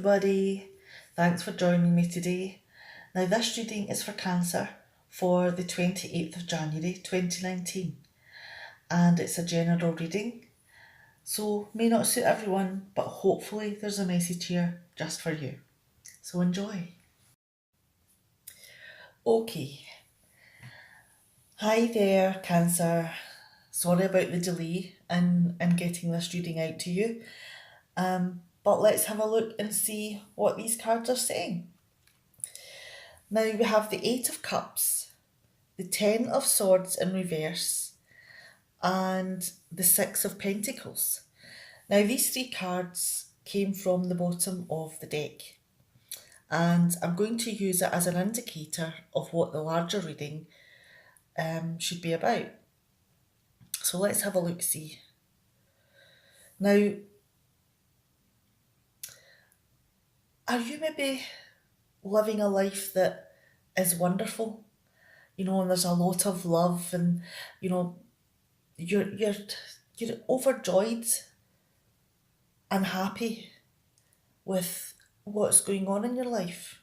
everybody. Thanks for joining me today. Now, this reading is for Cancer for the 28th of January 2019, and it's a general reading, so may not suit everyone, but hopefully there's a message here just for you. So enjoy. Okay. Hi there, Cancer. Sorry about the delay in getting this reading out to you. But let's have a look and see what these cards are saying. Now we have the Eight of Cups, the Ten of Swords in reverse, and the Six of Pentacles. Now these three cards came from the bottom of the deck, and I'm going to use it as an indicator of what the larger reading should be about. So let's have a look-see. Now, are you maybe living a life that is wonderful? And there's a lot of love, and you're overjoyed and happy with what's going on in your life.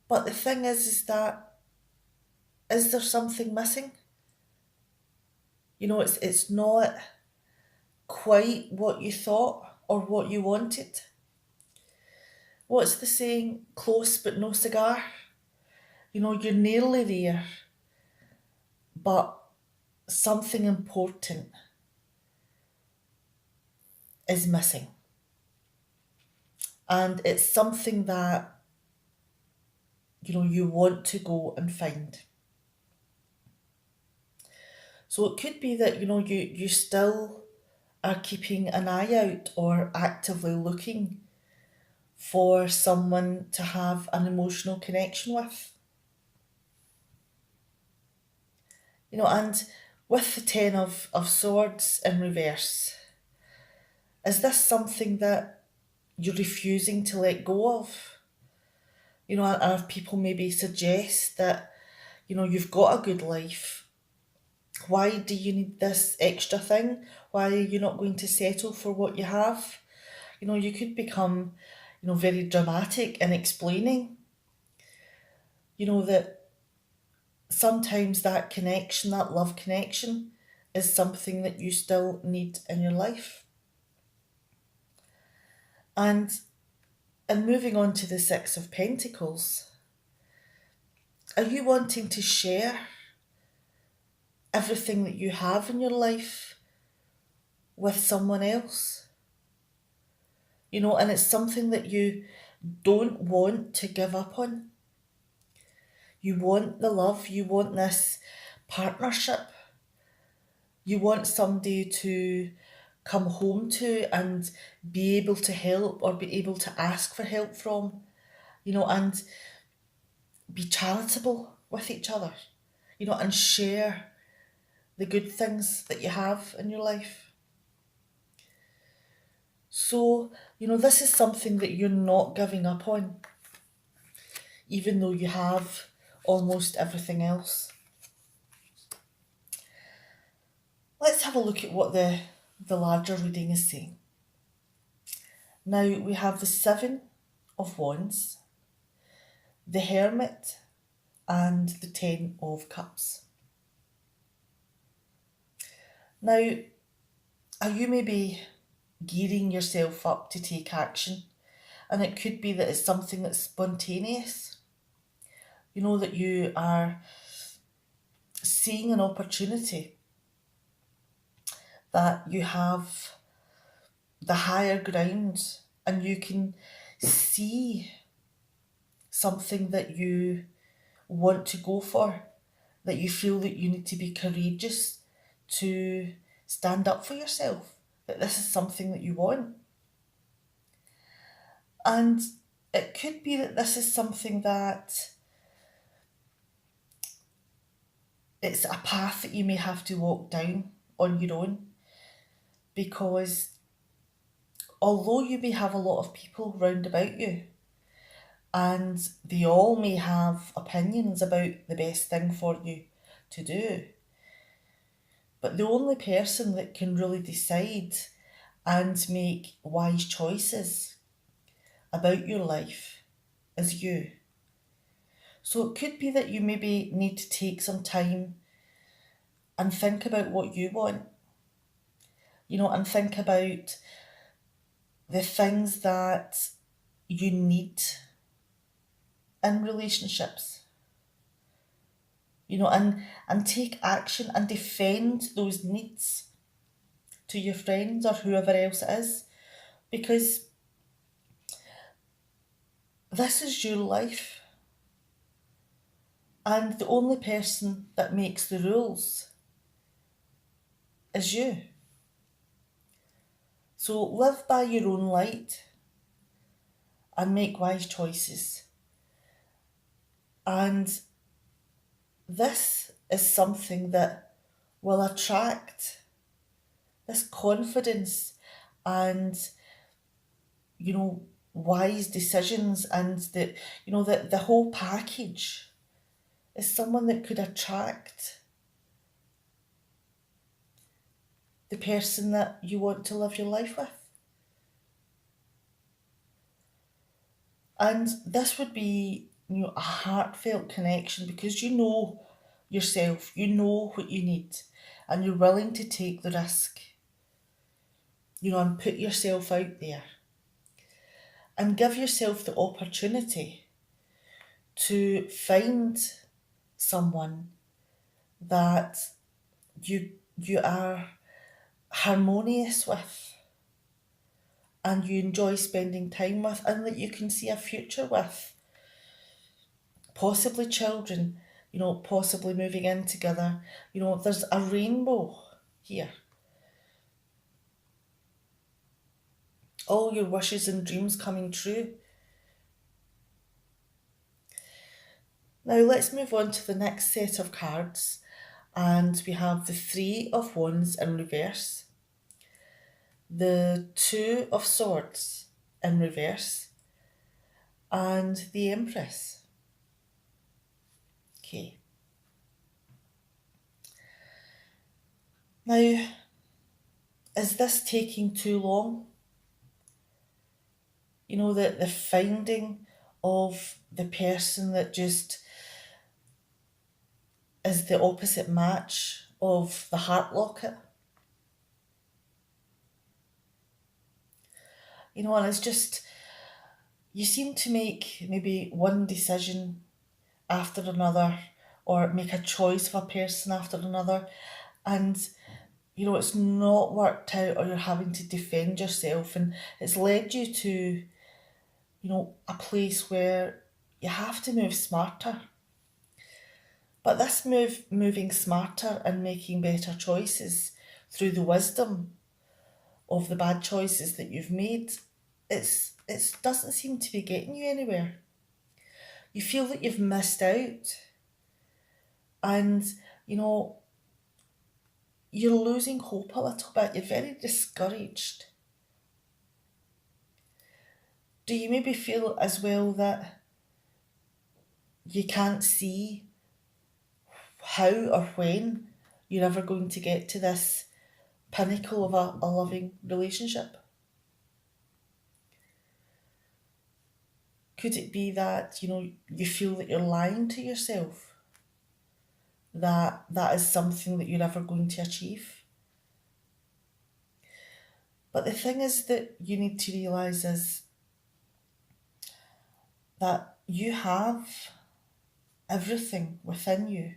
But the thing is that, is there something missing? It's not quite what you thought or what you wanted. What's the saying? Close but no cigar. You're nearly there, but something important is missing. And it's something that, you want to go and find. So it could be that, you still are keeping an eye out or actively looking for someone to have an emotional connection with. And with the Ten of Swords in reverse, is this something that you're refusing to let go of? And if people maybe suggest that, you've got a good life, why do you need this extra thing? Why are you not going to settle for what you have? You could become, very dramatic in explaining, that sometimes that connection, that love connection, is something that you still need in your life. And moving on to the Six of Pentacles, are you wanting to share everything that you have in your life with someone else? And it's something that you don't want to give up on. You want the love, you want this partnership. You want somebody to come home to and be able to help or be able to ask for help from, and be charitable with each other, and share the good things that you have in your life. So, this is something that you're not giving up on, even though you have almost everything else. Let's have a look at what the larger reading is saying. Now we have the Seven of Wands, the Hermit, and the Ten of Cups. Now, are you maybe gearing yourself up to take action? And it could be that it's something that's spontaneous. That you are seeing an opportunity, that you have the higher ground and you can see something that you want to go for, that you feel that you need to be courageous to stand up for yourself, that this is something that you want. And it could be that this is something that it's a path that you may have to walk down on your own, because although you may have a lot of people round about you and they all may have opinions about the best thing for you to do, but the only person that can really decide and make wise choices about your life is you. So it could be that you maybe need to take some time and think about what you want, and think about the things that you need in relationships, and take action and defend those needs to your friends or whoever else it is, because this is your life, and the only person that makes the rules is you. So live by your own light and make wise choices. And this is something that will attract this confidence and, wise decisions, and the whole package is someone that could attract the person that you want to live your life with. And this would be, a heartfelt connection, because you know yourself, you know what you need, and you're willing to take the risk, and put yourself out there and give yourself the opportunity to find someone that you are harmonious with, and you enjoy spending time with, and that you can see a future with. Possibly children, possibly moving in together. There's a rainbow here. All your wishes and dreams coming true. Now let's move on to the next set of cards, and we have the Three of Wands in reverse, the Two of Swords in reverse, and the Empress. Okay. Now, is this taking too long? The finding of the person that just is the opposite match of the heart locket. And it's just, you seem to make maybe one decision after another, or make a choice of a person after another, and it's not worked out, or you're having to defend yourself, and it's led you to a place where you have to move smarter. But this moving smarter and making better choices through the wisdom of the bad choices that you've made, it doesn't seem to be getting you anywhere. You feel that you've missed out, and you're losing hope a little bit. You're very discouraged. Do you maybe feel as well that you can't see how or when you're ever going to get to this pinnacle of a loving relationship? Could it be that, you feel that you're lying to yourself? That is something that you're ever going to achieve? But the thing is that you need to realise is that you have everything within you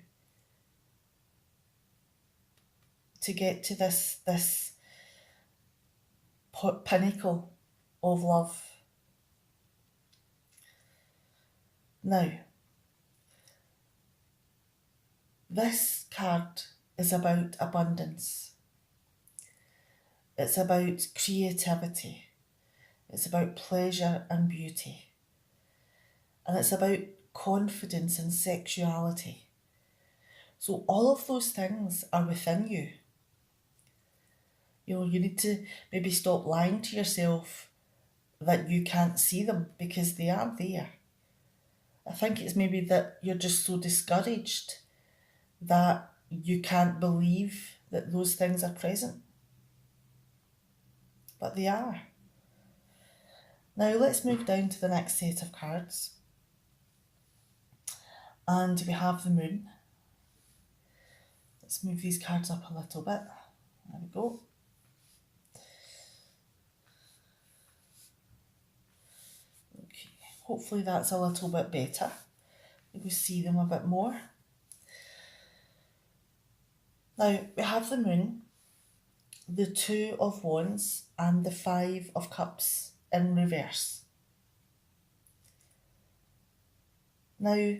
to get to this pinnacle of love. Now, this card is about abundance. It's about creativity. It's about pleasure and beauty. And it's about confidence and sexuality. So all of those things are within you. You need to maybe stop lying to yourself that you can't see them, because they are there. I think it's maybe that you're just so discouraged that you can't believe that those things are present. But they are. Now let's move down to the next set of cards. And we have the Moon. Let's move these cards up a little bit. There we go. Okay, hopefully that's a little bit better. You can see them a bit more. Now we have the Moon, the Two of Wands, and the Five of Cups in reverse. Now,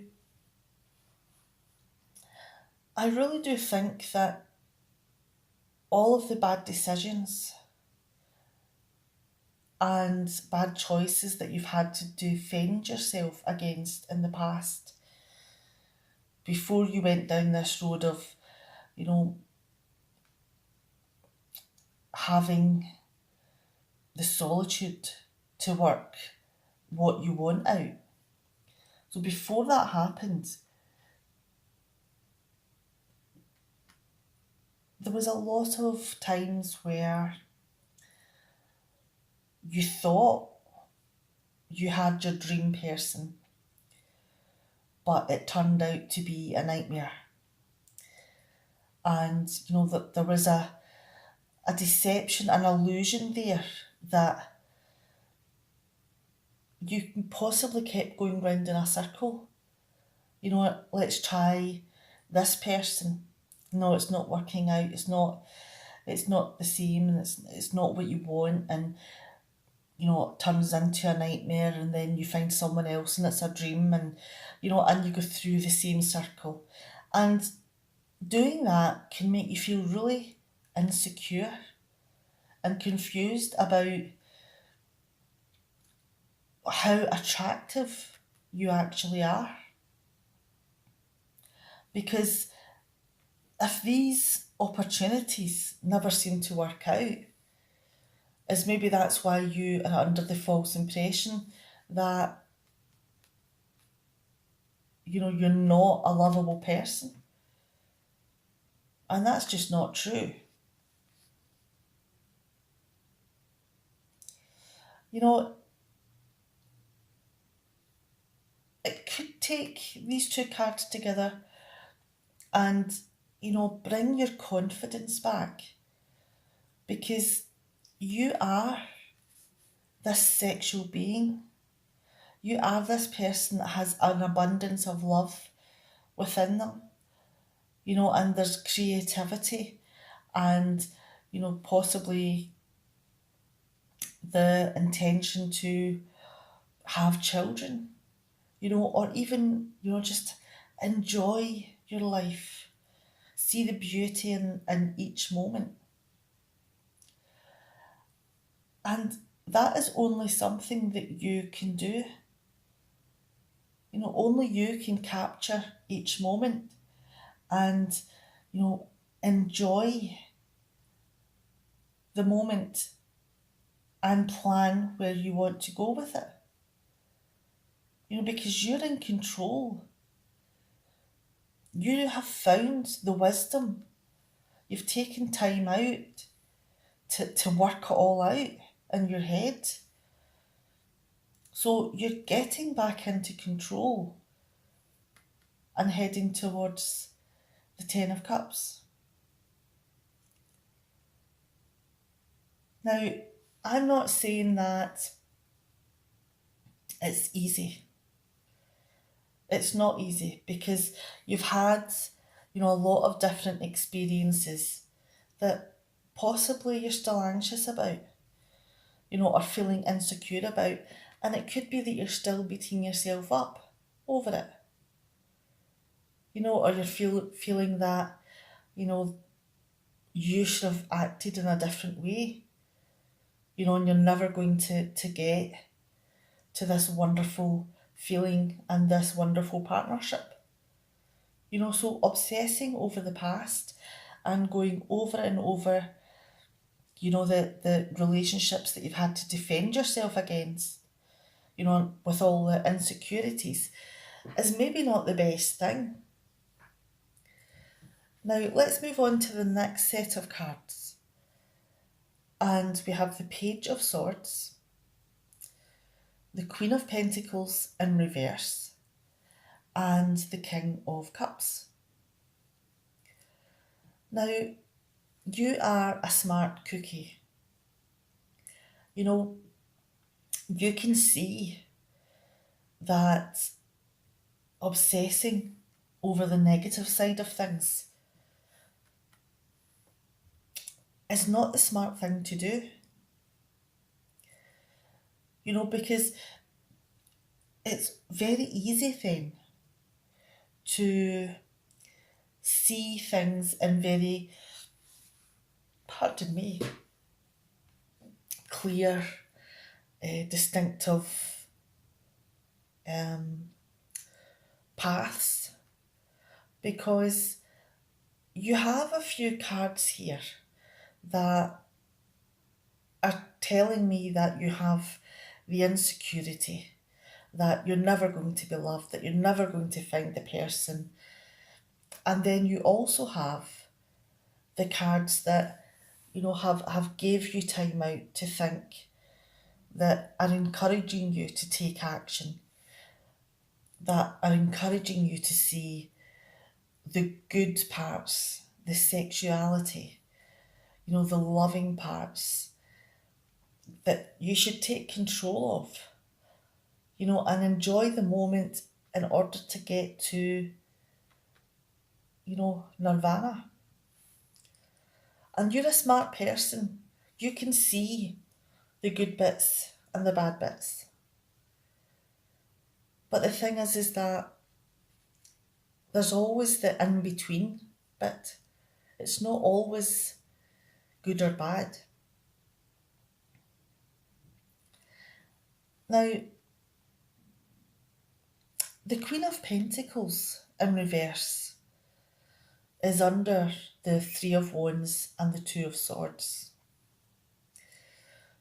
I really do think that all of the bad decisions and bad choices that you've had to defend yourself against in the past, before you went down this road of, having the solitude to work what you want out. So before that happened, there was a lot of times where you thought you had your dream person, but it turned out to be a nightmare. And, that there was a deception, an illusion there that you possibly kept going round in a circle. Let's try this person. No, it's not working out. It's not the same, and it's not what you want, and it turns into a nightmare, and then you find someone else and it's a dream, and and you go through the same circle. And doing that can make you feel really insecure and confused about how attractive you actually are. Because if these opportunities never seem to work out, is maybe that's why you are under the false impression that you're not a lovable person. And that's just not true. It could take these two cards together and, bring your confidence back, because you are this sexual being. You are this person that has an abundance of love within them, and there's creativity and, possibly the intention to have children, or even, just enjoy your life, see the beauty in each moment. And that is only something that you can do. Only you can capture each moment and, enjoy the moment and plan where you want to go with it. Because you're in control. You have found the wisdom. You've taken time out to work it all out in your head. So you're getting back into control and heading towards the Ten of Cups. Now, I'm not saying that it's easy. It's not easy, because you've had, a lot of different experiences that possibly you're still anxious about, or feeling insecure about. And it could be that you're still beating yourself up over it. Or you're feeling that, you should have acted in a different way, and you're never going to get to this wonderful feeling and this wonderful partnership. So obsessing over the past and going over and over, the relationships that you've had to defend yourself against, with all the insecurities, is maybe not the best thing. Now, let's move on to the next set of cards. And we have the Page of Swords, the Queen of Pentacles in reverse, and the King of Cups. Now, you are a smart cookie. You know, you can see that obsessing over the negative side of things is not the smart thing to do. You know, because it's very easy then to see things in very, pardon me, clear, distinctive paths, because you have a few cards here that are telling me that you have the insecurity, that you're never going to be loved, that you're never going to find the person. And then you also have the cards that, you know, have gave you time out to think, that are encouraging you to take action, that are encouraging you to see the good parts, the sexuality, you know, the loving parts that you should take control of, you know, and enjoy the moment in order to get to, you know, nirvana. And you're a smart person. You can see the good bits and the bad bits. But the thing is that there's always the in between bit. It's not always good or bad. Now, the Queen of Pentacles in reverse is under the Three of Wands and the Two of Swords.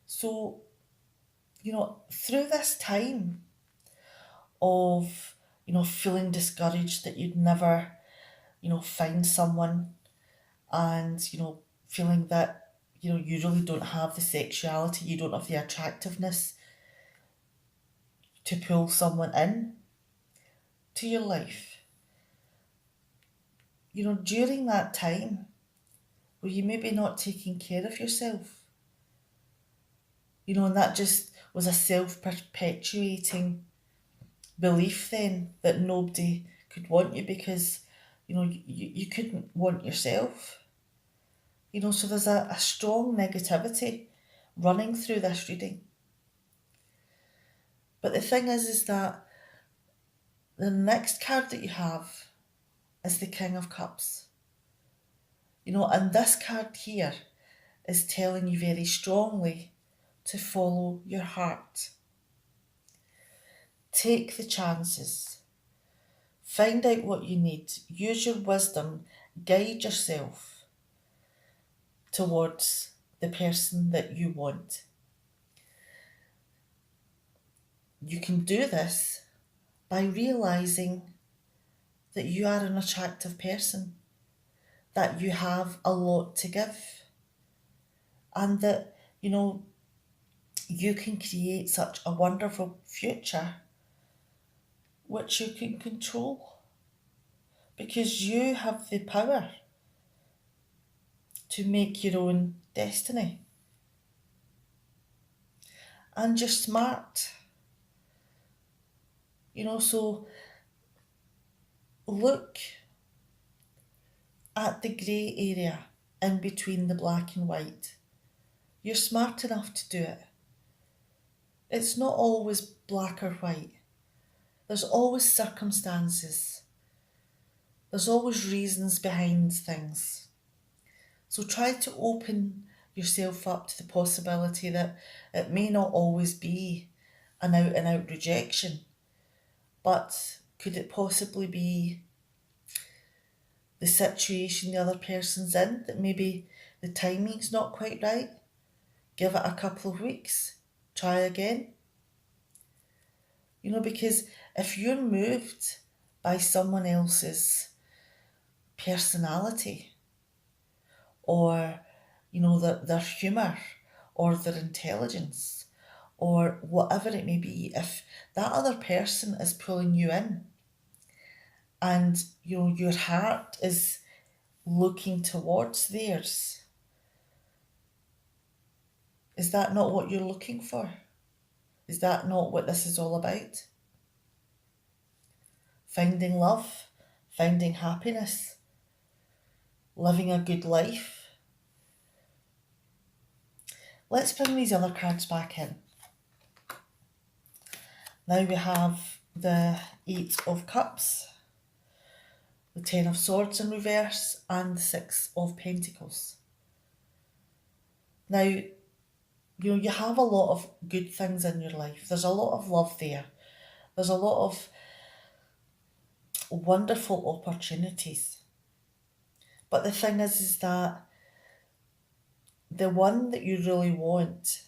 So, you know, through this time of, you know, feeling discouraged that you'd never, you know, find someone, and, you know, feeling that, you know, you really don't have the sexuality, you don't have the attractiveness to pull someone in to your life. You know, during that time where you maybe not taking care of yourself, you know, and that just was a self-perpetuating belief then that nobody could want you because, you know, you couldn't want yourself. You know, so there's a strong negativity running through this reading. But the thing is that the next card that you have is the King of Cups. You know, and this card here is telling you very strongly to follow your heart. Take the chances. Find out what you need. Use your wisdom. Guide yourself towards the person that you want. You can do this by realising that you are an attractive person, that you have a lot to give, and that, you know, you can create such a wonderful future which you can control, because you have the power to make your own destiny. And you're smart. You know, so look at the grey area in between the black and white. You're smart enough to do it. It's not always black or white. There's always circumstances. There's always reasons behind things. So try to open yourself up to the possibility that it may not always be an out and out rejection, but could it possibly be the situation the other person's in, that maybe the timing's not quite right? Give it a couple of weeks, try again. You know, because if you're moved by someone else's personality, or, you know, their humour, or their intelligence, or whatever it may be, if that other person is pulling you in and your heart is looking towards theirs, is that not what you're looking for? Is that not what this is all about? Finding love, finding happiness, living a good life. Let's bring these other cards back in. Now we have the Eight of Cups, the Ten of Swords in reverse, and the Six of Pentacles. Now, you have a lot of good things in your life. There's a lot of love there. There's a lot of wonderful opportunities. But the thing is that the one that you really want,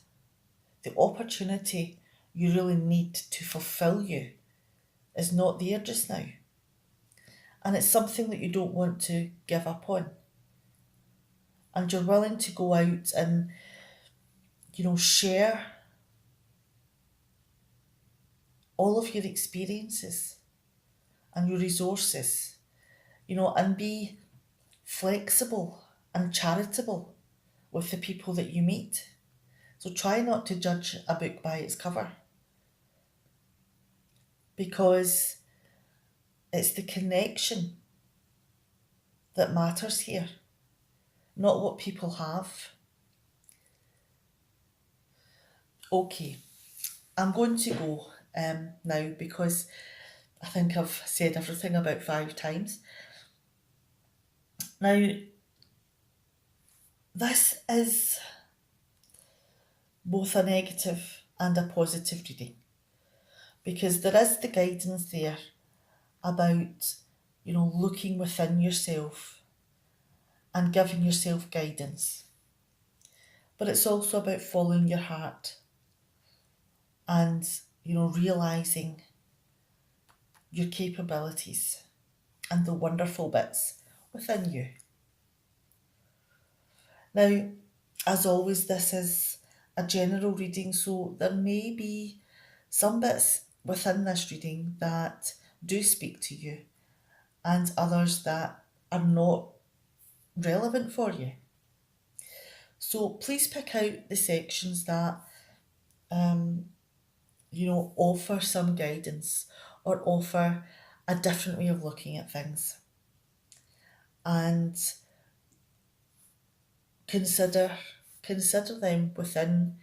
the opportunity you really need to fulfill you, is not there just now. And it's something that you don't want to give up on. And you're willing to go out and, share all of your experiences and your resources, and be flexible and charitable with the people that you meet. So try not to judge a book by its cover, because it's the connection that matters here, not what people have. Okay, I'm going to go now, because I think I've said everything about 5 times. Now, this is both a negative and a positive reading, because there is the guidance there about, looking within yourself and giving yourself guidance. But it's also about following your heart and, realising your capabilities and the wonderful bits within you. Now, as always, this is a general reading, so there may be some bits within this reading that do speak to you and others that are not relevant for you. So please pick out the sections that offer some guidance or offer a different way of looking at things, and consider them within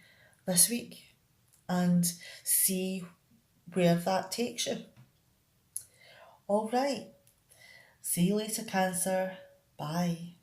this week and see where that takes you. All right. See you later, Cancer. Bye.